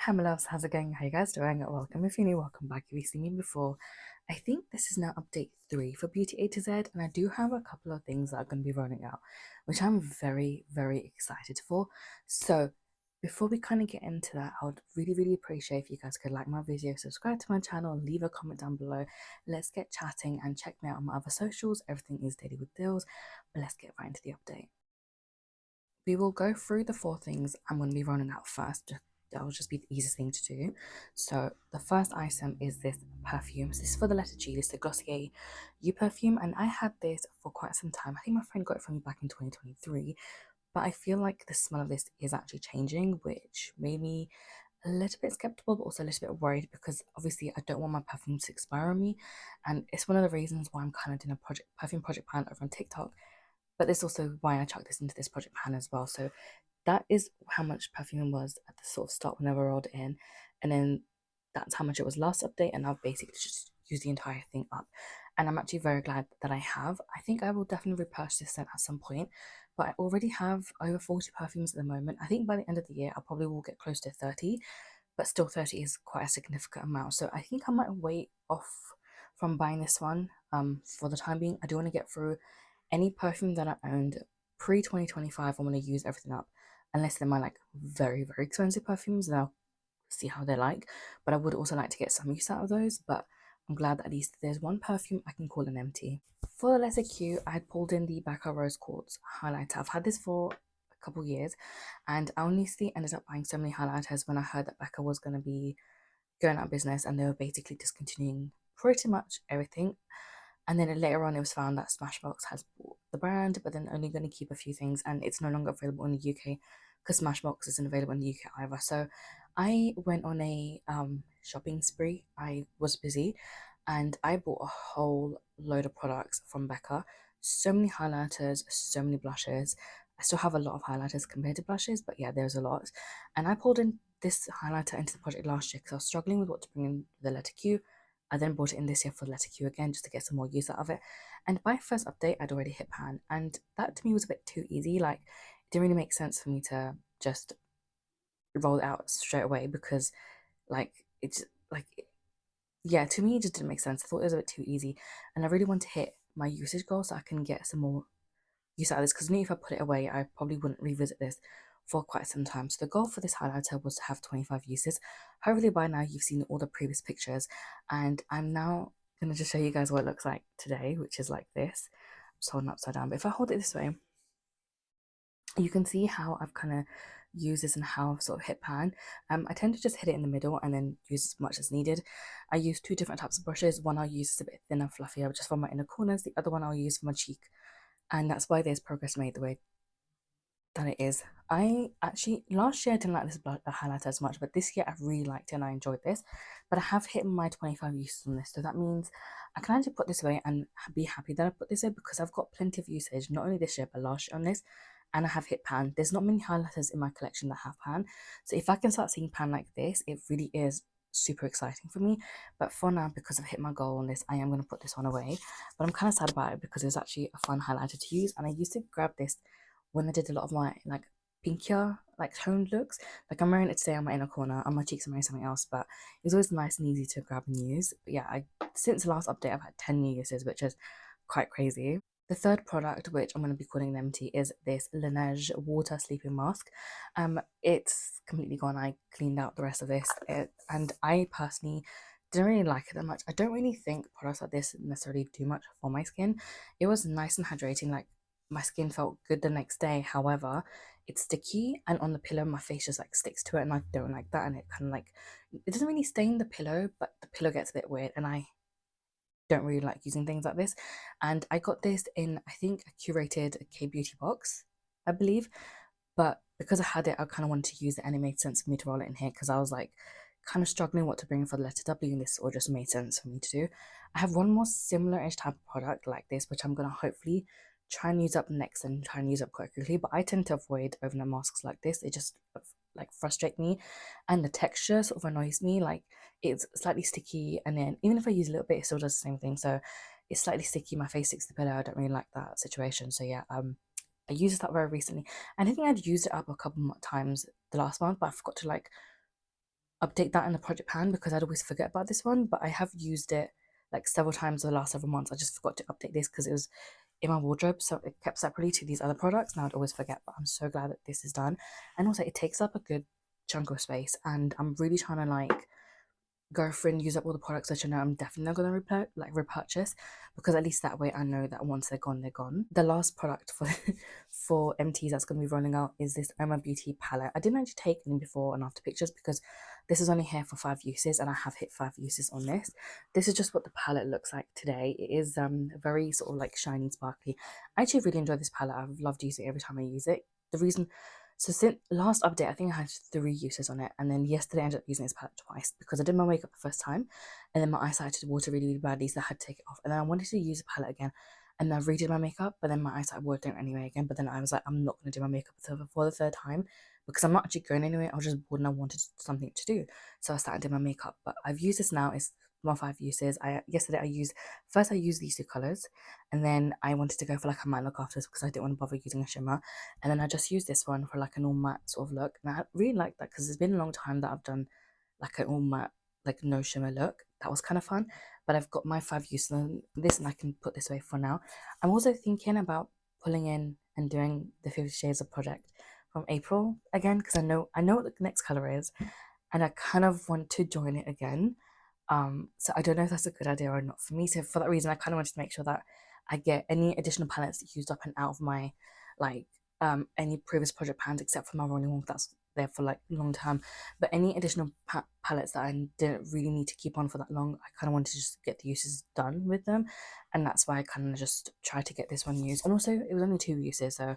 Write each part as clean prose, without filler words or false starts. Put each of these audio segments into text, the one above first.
Hi my loves, how's it going? How you guys doing? Welcome if you're new, welcome back if you've seen me before. I think this is now update 3 for Beauty A to Z, and I do have a couple of things that are going to be rolling out, which I'm very excited for. So before we kind of get into that, I would really appreciate if you guys could like my video, subscribe to my channel, leave a comment down below. Let's get chatting and check me out on my other socials. Everything is Daily with Dills, but let's get right into the update. We will go through the 4 things I'm going to be rolling out first. That'll just be the easiest thing to do. So the first item is this perfume. So this is for the letter G. This is the Glossier You perfume, and I had this for quite some time. I think my friend got it from me back in 2023, but I feel like the smell of this is actually changing, which made me a little bit skeptical, but also a little bit worried because obviously I don't want my perfume to expire on me, and it's one of the reasons why I'm kind of doing a perfume project plan over on TikTok. But this also why I chucked this into this project plan as well. So that is how much perfume was at the sort of start when I rolled it in, and then that's how much it was last update, and I've basically just used the entire thing up. And I'm actually very glad that I have. I think I will definitely repurchase this scent at some point, but I already have over 40 perfumes at the moment. I think by the end of the year I probably will get close to 30, but still 30 is quite a significant amount. So I think I might wait off from buying this one for the time being. I do want to get through any perfume that I owned pre 2025. I want to use everything up, unless they're my like very expensive perfumes, then I'll see how they're like. But I would also like to get some use out of those. But I'm glad that at least there's one perfume I can call an empty. For the letter Q, I had pulled in the Becca Rose Quartz highlighter. I've had this for a couple years, and I honestly ended up buying so many highlighters when I heard that Becca was going to be going out of business and they were basically discontinuing pretty much everything. And then later on, it was found that Smashbox has bought the brand, but then only going to keep a few things, and it's no longer available in the UK because Smashbox isn't available in the UK either. So I went on a shopping spree. I was busy, and I bought a whole load of products from Becca. So many highlighters, so many blushes. I still have a lot of highlighters compared to blushes, but yeah, there's a lot. And I pulled in this highlighter into the project last year because I was struggling with what to bring in the letter Q. I then bought it in this year for the letter Q again just to get some more use out of it. And by first update, I'd already hit pan, and that to me was a bit too easy. Like, it didn't really make sense for me to just roll it out straight away because, like, it's like, yeah, to me, it just didn't make sense. I thought it was a bit too easy, and I really want to hit my usage goal so I can get some more use out of this because if I put it away, I probably wouldn't revisit this for quite some time. So the goal for this highlighter was to have 25 uses. Hopefully by now you've seen all the previous pictures, and I'm now going to just show you guys what it looks like today, which is like this. I'm just holding upside down, but if I hold it this way, you can see how I've kind of used this and how I've sort of hit pan. I tend to just hit it in the middle and then use as much as needed. I use 2 different types of brushes. One I'll use is a bit thinner, fluffier, just for my inner corners. The other one I'll use for my cheek, and that's why there's progress made the way that it is. I actually last year I didn't like this highlighter as much, but this year I really liked it and I enjoyed this. But I have hit my 25 uses on this, so that means I can actually put this away and be happy that I put this away because I've got plenty of usage, not only this year but last year on this, and I have hit pan. There's not many highlighters in my collection that have pan, so if I can start seeing pan like this, it really is super exciting for me. But for now, because I've hit my goal on this, I am going to put this one away. But I'm kind of sad about it because it was actually a fun highlighter to use, and I used to grab this when I did a lot of my like pinkier like toned looks. Like I'm wearing it today on my inner corner, on my cheeks I'm wearing something else, but it was always nice and easy to grab and use. But yeah, since the last update I've had 10 new uses, which is quite crazy. The third product, which I'm going to be calling an empty, is this Laneige water sleeping mask. It's completely gone. I cleaned out the rest of this, and I personally didn't really like it that much. I don't really think products like this necessarily do much for my skin. It was nice and hydrating, like my skin felt good the next day. However, it's sticky, and on the pillow my face just like sticks to it, and I don't like that. And it kind of like, it doesn't really stain the pillow, but the pillow gets a bit weird, and I don't really like using things like this. And I got this in, I think, a curated K beauty box, I believe. But because I had it, I kind of wanted to use it, and it made sense for me to roll it in here because I was like kind of struggling what to bring for the letter W, and this all just made sense for me to do. I have one more similar-ish type of product like this, which I'm gonna hopefully try and use up next and try and use up quite quickly. But I tend to avoid overnight masks like this. It just like frustrate me, and the texture sort of annoys me. Like, it's slightly sticky, and then even if I use a little bit, it still does the same thing. So it's slightly sticky, my face sticks to the pillow. I don't really like that situation. So yeah, I used this up very recently, and I think I'd used it up a couple more times the last month, but I forgot to like update that in the project pan because I'd always forget about this one, but I have used it like several times in the last several months. I just forgot to update this because it was in my wardrobe, so it kept separately to these other products, and I'd always forget. But I'm so glad that this is done, and also it takes up a good chunk of space, and I'm really trying to like go through and use up all the products that you know I'm definitely not going to repurchase, because at least that way I know that once they're gone, they're gone. The last product for for MTs that's going to be rolling out is this Oma Beauty palette. I didn't actually take any before and after pictures because this is only here for 5 uses, and I have hit 5 uses on this. This is just what the palette looks like today. It is very sort of like shiny, sparkly. I actually really enjoy this palette. I've loved using it every time I use it. The reason, so since last update, I think I had 3 uses on it, and then yesterday I ended up using this palette twice because I did my makeup the first time, and then my eyesight started to water really, really badly, so I had to take it off. And then I wanted to use the palette again, and I redid my makeup, but then my eyesight watering anyway again. But then I was like, I'm not going to do my makeup for the third time because I'm not actually going anywhere. I was just bored and I wanted something to do, so I started doing my makeup. But I've used this now. It's my 5 uses. Yesterday I used these two colors, and then I wanted to go for like a matte look after this because I didn't want to bother using a shimmer. And then I just used this one for like an all matte sort of look. And I really like that because it's been a long time that I've done like an all matte, like no shimmer look. That was kind of fun. But I've got my 5 uses on this, and I can put this away for now. I'm also thinking about pulling in and doing the 50 Shades of project from April again because I know what the next color is, and I kind of want to join it again. So I don't know if that's a good idea or not for me. So for that reason, I kind of wanted to make sure that I get any additional palettes used up and out of my like any previous project pans except for my rolling one that's there for like long term. But any additional palettes that I didn't really need to keep on for that long, I kind of wanted to just get the uses done with them, and that's why I kind of just tried to get this one used. And also, it was only 2 uses, so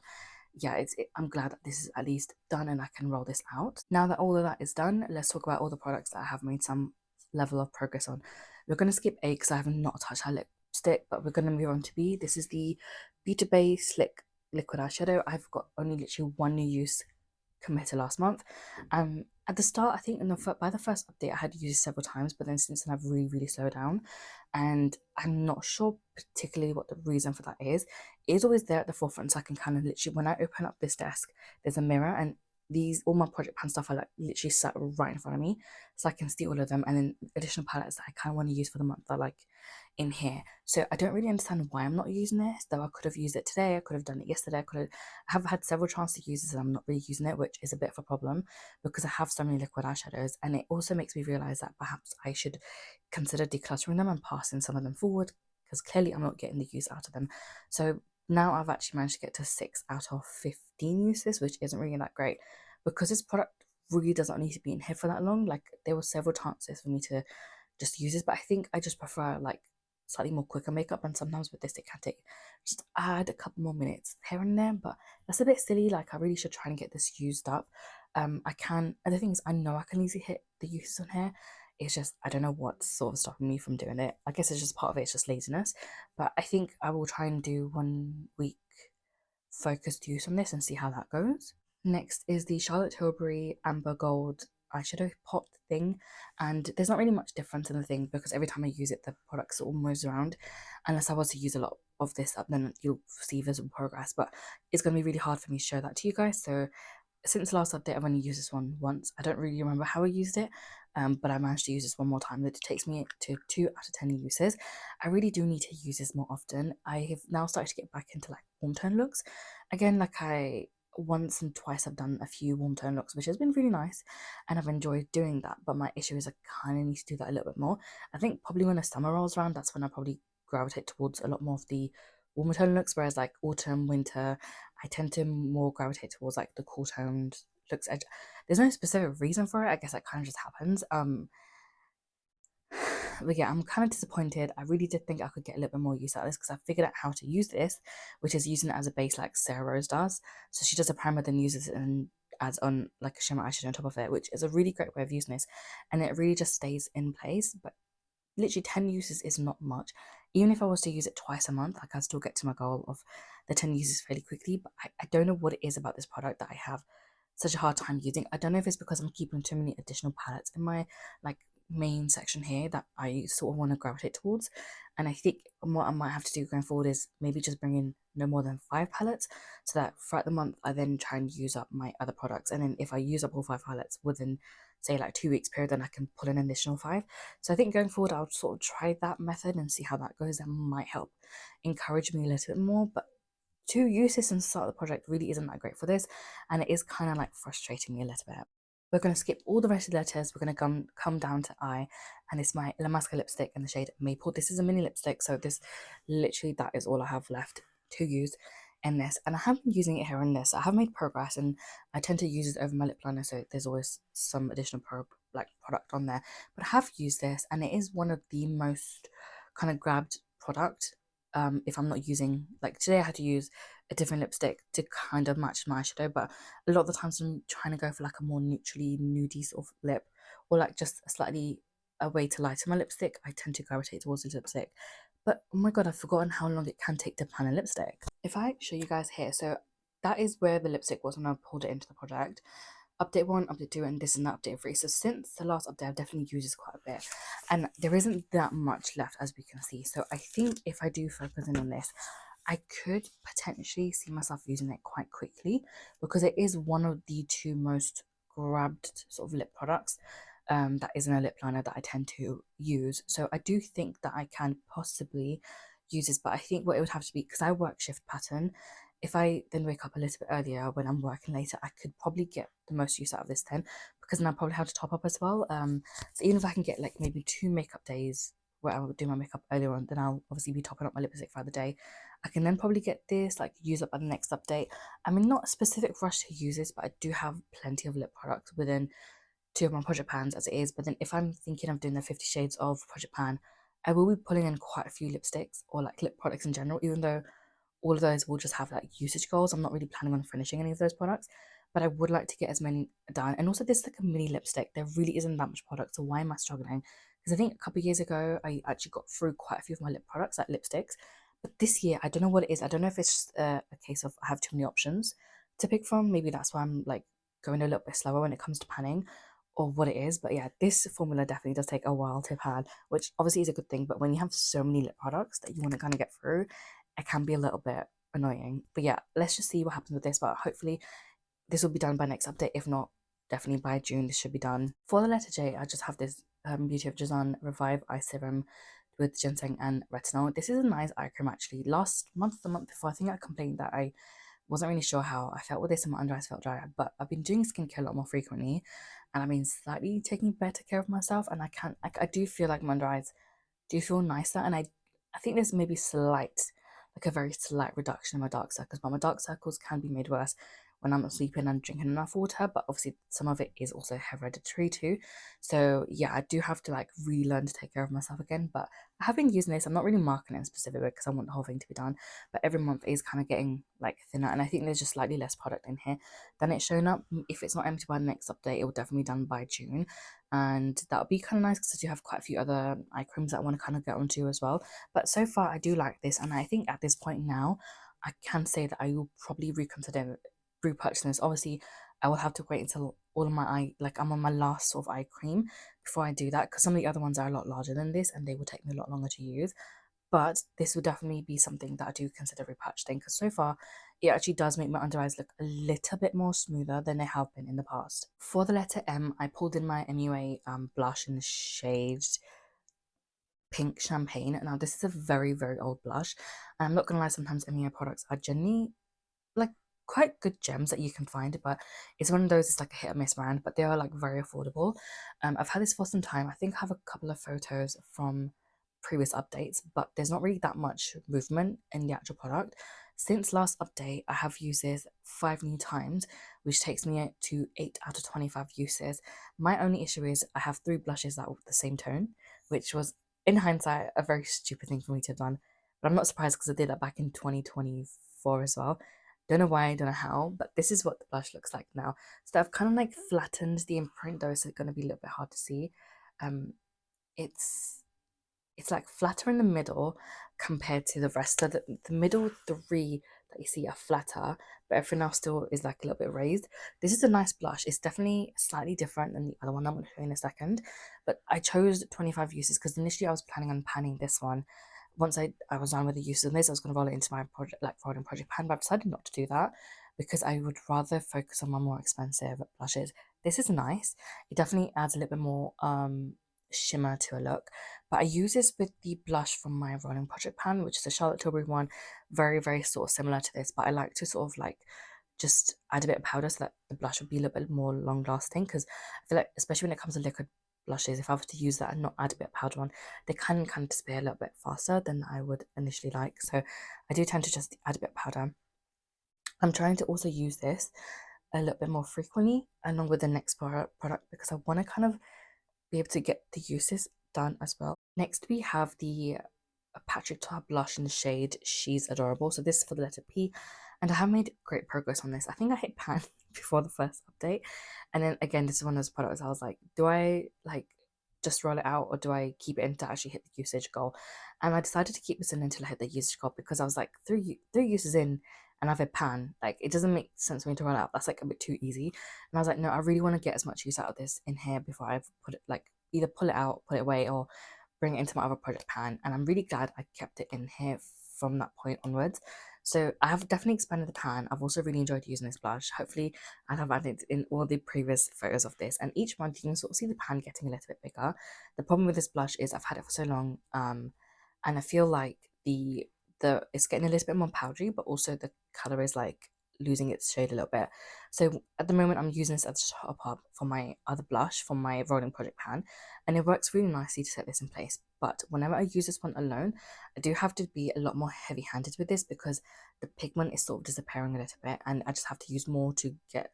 yeah, I'm glad that this is at least done and I can roll this out. Now that all of that is done, let's talk about all the products that I have made some level of progress on. We're going to skip A because I have not touched our lipstick, but we're going to move on to B. This is the Beauty Bay Slick Liquid Eyeshadow. I've got only literally one new use committed last month. At the start, I think by the first update, I had used it several times, but then since then I've really slowed down, and I'm not sure particularly what the reason for that is. It is always there at the forefront, so I can kind of literally, when I open up this desk, there's a mirror, and all my project pan stuff are like literally sat right in front of me, so I can see all of them, and then additional palettes that I kind of want to use for the month are like in here. So I don't really understand why I'm not using this, though I could have used it today, I could have done it yesterday, I have had several chances to use this and I'm not really using it, which is a bit of a problem because I have so many liquid eyeshadows, and it also makes me realize that perhaps I should consider decluttering them and passing some of them forward because clearly I'm not getting the use out of them. So now I've actually managed to get to 6 out of 15 uses, which isn't really that great because this product really doesn't need to be in here for that long. Like there were several chances for me to just use this, but I think I just prefer like slightly more quicker makeup, and sometimes with this it can take just add a couple more minutes here and there, but that's a bit silly. Like I really should try and get this used up. I can, and the thing is I know I can easily hit the uses on here, it's just I don't know what's sort of stopping me from doing it. I guess it's just part of it, it's just laziness, but I think I will try and do 1 week focused use on this and see how that goes. Next is the Charlotte Tilbury Amber Gold eyeshadow pot thing, and there's not really much difference in the thing because every time I use it the products sort of moves around. Unless I was to use a lot of this up, then you'll see visible progress, but it's going to be really hard for me to show that to you guys. So since the last update I've only used this one once. I don't really remember how I used it, but I managed to use this one more time. It takes me to 2 out of 10 uses. I really do need to use this more often. I have now started to get back into like warm tone looks again. Like I once and twice I've done a few warm tone looks, which has been really nice, and I've enjoyed doing that. But my issue is I kind of need to do that a little bit more. I think probably when the summer rolls around, that's when I probably gravitate towards a lot more of the warmer tone looks, whereas like autumn, winter, I tend to more gravitate towards like the cool toned looks. There's no specific reason for it. I guess that kind of just happens. But yeah, I'm kind of disappointed. I really did think I could get a little bit more use out of this because I figured out how to use this, which is using it as a base like Sarah Rose does. So she does a primer, then uses it and adds on like a shimmer eyeshadow on top of it, which is a really great way of using this, and it really just stays in place. But literally 10 uses is not much. Even if I was to use it twice a month, like I'd still get to my goal of the 10 uses fairly quickly. But I don't know what it is about this product that I have such a hard time using. I don't know if it's because I'm keeping too many additional palettes in my like main section here that I sort of want to gravitate towards. And I think what I might have to do going forward is maybe just bring in no more than 5 palettes, so that throughout the month I then try and use up my other products. And then if I use up all 5 palettes within say like 2 weeks period, then I can pull in an additional 5. So I think going forward, I'll sort of try that method and see how that goes. That might help encourage me a little bit more. But to use this and start the project really isn't that great for this, and it is kind of like frustrating me a little bit. We're going to skip all the rest of the letters. We're going to come down to I, and it's my La Masca lipstick in the shade Maple. This is a mini lipstick, so this literally, that is all I have left to use in this, and I have been using it here and there. So I have made progress, and I tend to use it over my lip liner, so there's always some additional product on there. But I have used this, and it is one of the most kind of grabbed product. If I'm not using, like today I had to use a different lipstick to kind of match my eyeshadow, but a lot of the times I'm trying to go for like a more neutrally nudie sort of lip, or like just a slightly a way to lighten my lipstick, I tend to gravitate towards the lipstick. But oh my god, I've forgotten how long it can take to pan a lipstick. If I show you guys here, so that is where the lipstick was when I pulled it into the project. Update 1, update 2, and this is not update 3. So since the last update, I've definitely used this quite a bit, and there isn't that much left, as we can see. So I think if I do focus in on this, I could potentially see myself using it quite quickly, because it is one of the 2 most grabbed sort of lip products. That isn't a lip liner that I tend to use. So I do think that I can possibly use this, but I think what it would have to be, because I work shift pattern, if I then wake up a little bit earlier when I'm working later, I could probably get the most use out of this then, because then I probably have to top up as well. So even if I can get like maybe 2 makeup days where I would do my makeup earlier on, then I'll obviously be topping up my lipstick for the day. I can then probably get this like use up at the next update. I mean, not a specific rush to use this, but I do have plenty of lip products within 2 of my project pans as it is. But then if I'm thinking of doing the 50 shades of project pan, I will be pulling in quite a few lipsticks or like lip products in general, even though all of those will just have like usage goals. I'm not really planning on finishing any of those products, but I would like to get as many done. And also, this is like a mini lipstick. There really isn't that much product, so why am I struggling? Because I think a couple of years ago, I actually got through quite a few of my lip products, like lipsticks. But this year, I don't know what it is. I don't know if it's just a case of I have too many options to pick from. Maybe that's why I'm like going a little bit slower when it comes to panning, or what it is. But yeah, this formula definitely does take a while to pan, which obviously is a good thing. But when you have so many lip products that you want to kind of get through, it can be a little bit annoying. But yeah, let's just see what happens with this. But hopefully this will be done by next update. If not, definitely by June this should be done. For the letter J, I just have this Beauty of Jazan Revive Eye Serum with ginseng and retinol. This is a nice eye cream actually. Last month, the month before, I think I complained that I wasn't really sure how I felt with this and my under eyes felt dry, but I've been doing skincare a lot more frequently, and I've been slightly taking better care of myself, and I do feel like my under eyes do feel nicer, and I think there's maybe like a very slight reduction in my dark circles, but my dark circles can be made worse when I'm not sleeping and drinking enough water, but obviously some of it is also hereditary too. So yeah, I do have to like relearn to take care of myself again, but I have been using this. I'm not really marking it in specific because I want the whole thing to be done, but every month is kind of getting like thinner, and I think there's just slightly less product in here than it's shown up. If it's not empty by the next update, it will definitely be done by June, and that would be kind of nice because I do have quite a few other eye creams that I want to kind of get onto as well. But so far I do like this, and I think at this point now I can say that I will probably reconsider repurchasing this. Obviously I will have to wait until all of my eye, like I'm on my last sort of eye cream before I do that, because some of the other ones are a lot larger than this and they will take me a lot longer to use. But this will definitely be something that I do consider repurchasing, because so far it actually does make my under eyes look a little bit more smoother than they have been in the past. For the letter M, I pulled in my MUA blush in the shade Pink Champagne. Now this is a very, very old blush, and I'm not gonna lie, sometimes MUA products are genuinely like quite good gems that you can find, but it's one of those, it's like a hit or miss brand, but they are like very affordable. I've had this for some time. I think I have a couple of photos from previous updates, but there's not really that much movement in the actual product. Since last update, I have used this 5 new times, which takes me to 8 out of 25 uses. My only issue is I have 3 blushes that were the same tone, which was, in hindsight, a very stupid thing for me to have done. But I'm not surprised because I did that back in 2024 as well. Don't know why, don't know how, but this is what the blush looks like now. So I've kind of like flattened the imprint though, so it's going to be a little bit hard to see. Um, it's like flatter in the middle compared to the rest of the middle 3 that you see are flatter, but everything else still is like a little bit raised. This is a nice blush. It's definitely slightly different than the other one I'm going to show you in a second, but I chose 25 uses because initially I was planning on panning this one. Once I was done with the use of this, I was going to roll it into my project, like project pan, but I've decided not to do that because I would rather focus on my more expensive blushes. This is nice. It definitely adds a little bit more shimmer to a look. But I use this with the blush from my rolling project pan, which is a Charlotte Tilbury one, very, very sort of similar to this. But I like to sort of like just add a bit of powder so that the blush would be a little bit more long lasting, because I feel like, especially when it comes to liquid blushes, if I was to use that and not add a bit of powder on, they can kind of disappear a little bit faster than I would initially like. So I do tend to just add a bit of powder. I'm trying to also use this a little bit more frequently along with the next product because I want to kind of be able to get the uses done as well. Next, we have the Patrick Tar blush in the shade She's Adorable. So this is for the letter P, and I have made great progress on this. I think I hit pan before the first update, and then again, this is one of those products I was like, do I like just roll it out or do I keep it in to actually hit the usage goal? And I decided to keep this in until I hit the usage goal because I was like, three uses in and I've hit pan. Like it doesn't make sense for me to roll out. That's like a bit too easy. And I was like, no, I really want to get as much use out of this in here before I put it, like either pull it out, put it away, or bring it into my other project pan. And I'm really glad I kept it in here from that point onwards. So I have definitely expanded the pan. I've also really enjoyed using this blush. Hopefully I'll have added in all the previous photos of this. And each month you can sort of see the pan getting a little bit bigger. The problem with this blush is I've had it for so long, and I feel like the it's getting a little bit more powdery, but also the color is like losing its shade a little bit. So at the moment I'm using this as a top up for my other blush from my rolling project pan, and it works really nicely to set this in place. But whenever I use this one alone, I do have to be a lot more heavy handed with this because the pigment is sort of disappearing a little bit, and I just have to use more to get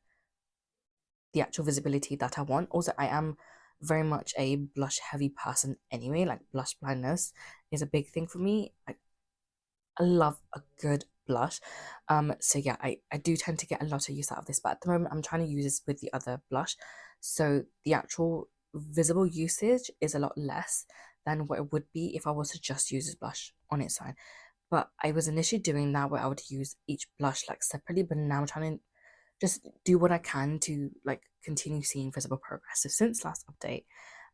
the actual visibility that I want. Also, I am very much a blush heavy person anyway, like blush blindness is a big thing for me. I love a good blush. So yeah, I do tend to get a lot of use out of this, but at the moment I'm trying to use this with the other blush. So the actual visible usage is a lot less than what it would be if I was to just use this blush on its own. But I was initially doing that where I would use each blush like separately, but now I'm trying to just do what I can to like continue seeing visible progress. So since last update,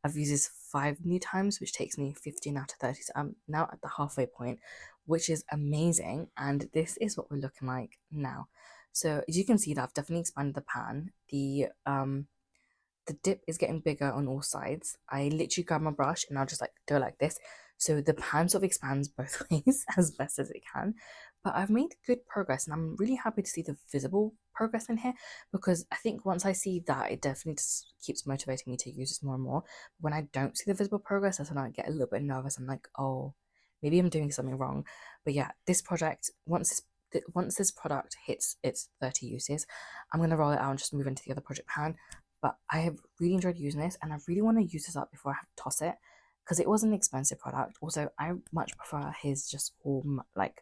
I've used this 5 new times, which takes me 15 out of 30. So I'm now at the halfway point, which is amazing. And this is what we're looking like now. So as you can see that I've definitely expanded the pan. The dip is getting bigger on all sides. I literally grab my brush and I'll just like do it like this. So the pan sort of expands both ways as best as it can. But I've made good progress and I'm really happy to see the visible progress in here because I think once I see that, it definitely just keeps motivating me to use this more and more. When I don't see the visible progress, that's when I get a little bit nervous. I'm like, oh, maybe I'm doing something wrong. But yeah, this project, once this product hits its 30 uses, I'm going to roll it out and just move into the other project pan. But I have really enjoyed using this and I really want to use this up before I have to toss it because it was an expensive product. Also, I much prefer his just all like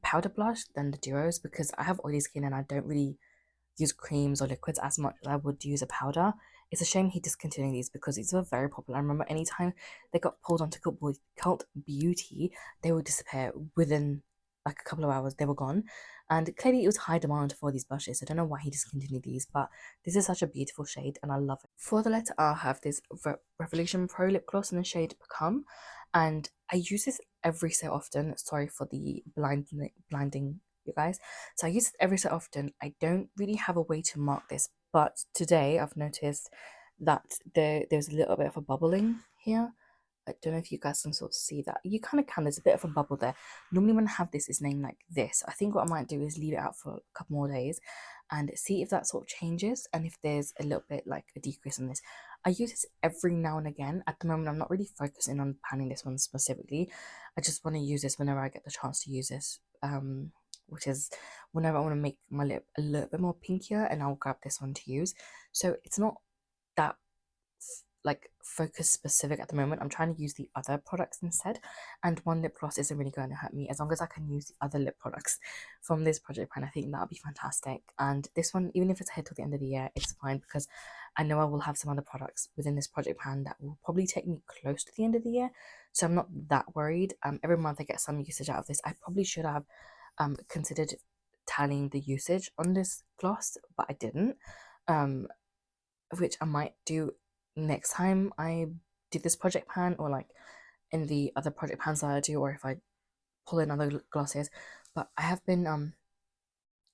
powder blush than the duos because I have oily skin and I don't really use creams or liquids as much as I would use a powder. It's a shame he discontinued these because these were very popular. I remember anytime they got pulled onto Cult Beauty, they would disappear within like a couple of hours. They were gone, and clearly it was high demand for these blushes. I don't know why he discontinued these, but this is such a beautiful shade and I love it. For the letter R, I have this Revolution Pro lip gloss in the shade Become, and I use this every so often. Sorry for the blinding you guys. So I use it every so often. I don't really have a way to mark this, but today I've noticed that there's a little bit of a bubbling here. I don't know if you guys can sort of see that. You kind of can. There's a bit of a bubble there. Normally when I have this, it's named like this. I think what I might do is leave it out for a couple more days and see if that sort of changes and if there's a little bit like a decrease in this. I use this every now and again. At the moment, I'm not really focusing on panning this one specifically. I just want to use this whenever I get the chance to use this. Which is whenever I want to make my lip a little bit more pinkier, and I'll grab this one to use. So it's not that like focus specific at the moment. I'm trying to use the other products instead, and one lip gloss isn't really going to hurt me as long as I can use the other lip products from this project pan. I think that'll be fantastic. And this one, even if it's ahead till the end of the year, it's fine because I know I will have some other products within this project pan that will probably take me close to the end of the year, so I'm not that worried. Every month I get some usage out of this. I probably should have considered tallying the usage on this gloss, but I didn't, which I might do next time I do this project pan, or like in the other project pans that I do, or if I pull in other glosses. But I have been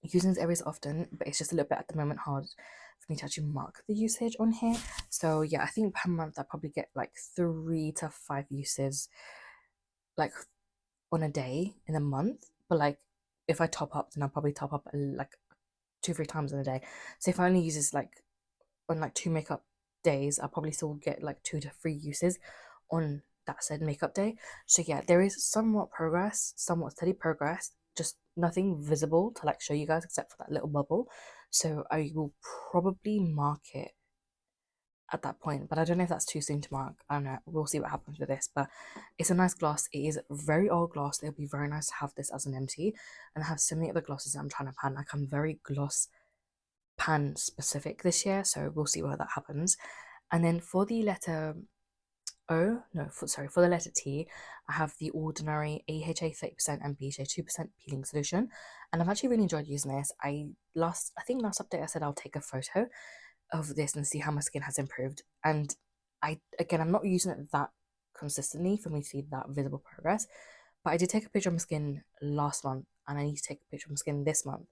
using this every so often, but it's just a little bit at the moment hard for me to actually mark the usage on here. So yeah, I think per month I probably get like 3 to 5 uses, like on a day in a month. But like if I top up, then I'll probably top up like 2 3 times in a day. So if I only use this like on like 2 makeup days, I'll probably still get like 2 to 3 uses on that said makeup day. So yeah, there is somewhat progress, somewhat steady progress, just nothing visible to like show you guys except for that little bubble. So I will probably mark it at that point, but I don't know if that's too soon to mark. I don't know, we'll see what happens with this. But it's a nice gloss. It is very old gloss. It'll be very nice to have this as an empty, and I have so many other glosses that I'm trying to pan. Like I'm very gloss pan specific this year, so we'll see where that happens. And then for the letter O, no, for the letter T, I have the Ordinary AHA 30% and BHA 2% peeling solution, and I've actually really enjoyed using this. I think last update I said I'll take a photo of this and see how my skin has improved. And I'm not using it that consistently for me to see that visible progress, but I did take a picture of my skin last month, and I need to take a picture of my skin this month.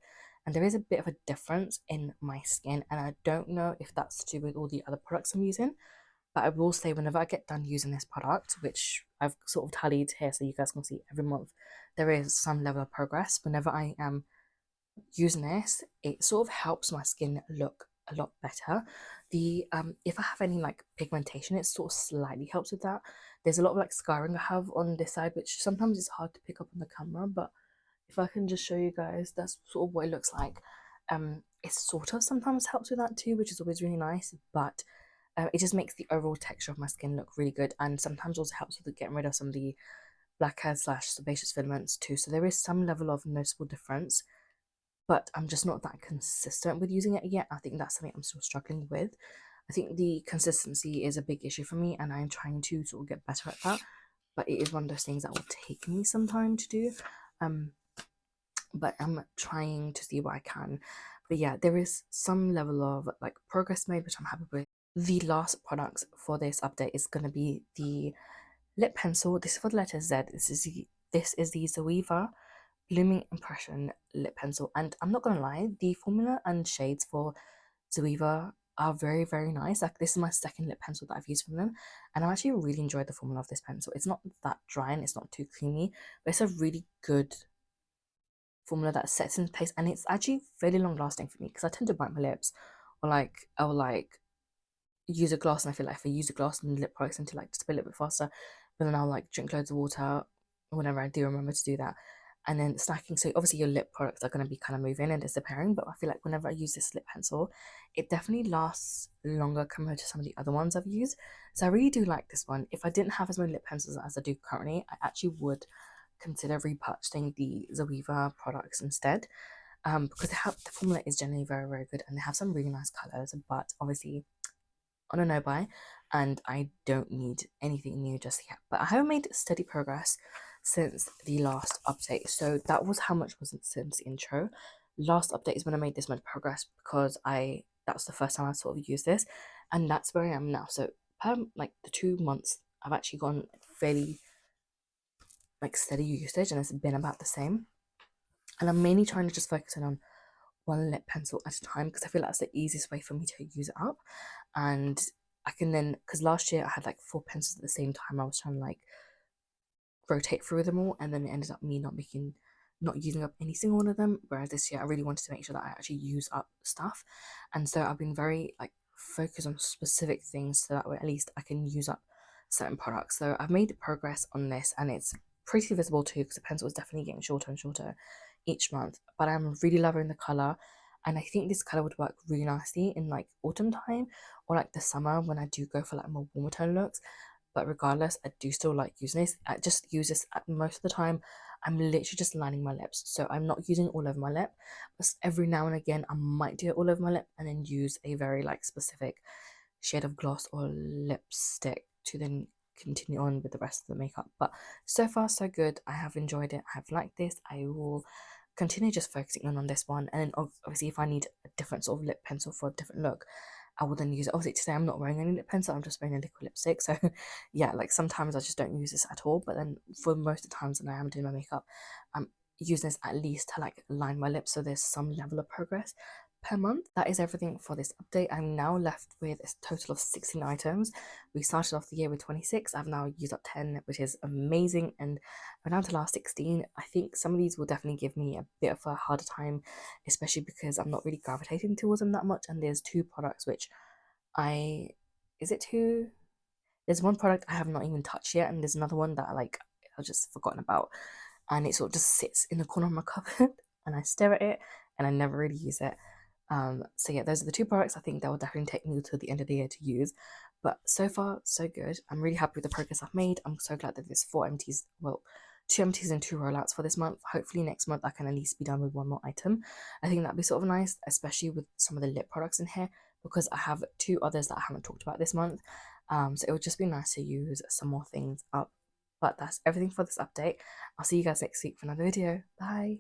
And there is a bit of a difference in my skin, and I don't know if that's to do with all the other products I'm using. But I will say, whenever I get done using this product, which I've sort of tallied here so you guys can see every month, there is some level of progress. Whenever I am using this, it sort of helps my skin look a lot better. The if I have any like pigmentation, it sort of slightly helps with that. There's a lot of like scarring I have on this side, which sometimes is hard to pick up on the camera, but if I can just show you guys, that's sort of what it looks like. It sort of sometimes helps with that too, which is always really nice, but it just makes the overall texture of my skin look really good, and sometimes also helps with getting rid of some of the blackheads slash sebaceous filaments too. So there is some level of noticeable difference, but I'm just not that consistent with using it yet. I think that's something I'm still struggling with. I think the consistency is a big issue for me, and I'm trying to sort of get better at that. But it is one of those things that will take me some time to do. But I'm trying to see what I can. But yeah, there is some level of like progress made, which I'm happy with. The last products for this update is going to be the lip pencil. This is for the letter Z. This is the Zoeva Blooming Impression lip pencil, and I'm not gonna lie, the formula and shades for Zoeva are very, very nice. Like this is my second lip pencil that I've used from them, and I actually really enjoyed the formula of this pencil. It's not that dry and it's not too creamy, but it's a really good formula that sets in place, and it's actually fairly long lasting for me because I tend to bite my lips, or like I'll like use a glass, and I feel like if I use a glass and the lip products tend to like spill a bit faster, but then I'll like drink loads of water whenever I do remember to do that. And then snacking, so obviously your lip products are going to be kind of moving and disappearing, but I feel like whenever I use this lip pencil, it definitely lasts longer compared to some of the other ones I've used. So I really do like this one. If I didn't have as many lip pencils as I do currently, I actually would consider repurchasing the Zoeva products instead, because the formula is generally very, very good, and they have some really nice colors, but obviously on a no buy, and I don't need anything new just yet. But I have made steady progress since the last update. So that was how much was since the intro. Last update is when I made this much progress, because that was the first time I sort of used this, and that's where I am now. So like the 2 months, I've actually gone fairly like steady usage, and it's been about the same. And I'm mainly trying to just focus in on one lip pencil at a time, because I feel like that's the easiest way for me to use it up. And I can then, because last year I had like 4 pencils at the same time, I was trying to like rotate through them all, and then it ended up me not using up any single one of them. Whereas this year I really wanted to make sure that I actually use up stuff, and so I've been very like focused on specific things, so that way at least I can use up certain products. So I've made progress on this, and it's pretty visible too, because the pencil is definitely getting shorter and shorter each month. But I'm really loving the color, and I think this color would work really nicely in like autumn time or like the summer when I do go for like more warmer tone looks. But regardless, I do still like using this. I just use this at most of the time. I'm literally just lining my lips, so I'm not using it all over my lip. But every now and again, I might do it all over my lip and then use a very like specific shade of gloss or lipstick to then continue on with the rest of the makeup. But so far so good. I have enjoyed it. I have liked this. I will continue just focusing on this one, and then obviously if I need a different sort of lip pencil for a different look, I will then use it. Obviously today I'm not wearing any lip pencil, I'm just wearing a liquid lipstick, so yeah, like sometimes I just don't use this at all, but then for most of the times when I am doing my makeup, I'm using this at least to like line my lips, so there's some level of progress per month. That is everything for this update. I'm now left with a total of 16 items. We started off the year with 26. I've now used up 10, which is amazing, and I'm down to the last 16. I think some of these will definitely give me a bit of a harder time, especially because I'm not really gravitating towards them that much, and there's two products which I is it two? There's one product I have not even touched yet, and there's another one that I've just forgotten about, and it sort of just sits in the corner of my cupboard, and I stare at it, and I never really use it. So yeah, those are the two products I think that will definitely take me till the end of the year to use. But so far, so good. I'm really happy with the progress I've made. I'm so glad that there's 4 empties, well, 2 empties and 2 rollouts for this month. Hopefully next month I can at least be done with one more item. I think that'd be sort of nice, especially with some of the lip products in here, because I have 2 others that I haven't talked about this month. So it would just be nice to use some more things up. But that's everything for this update. I'll see you guys next week for another video. Bye.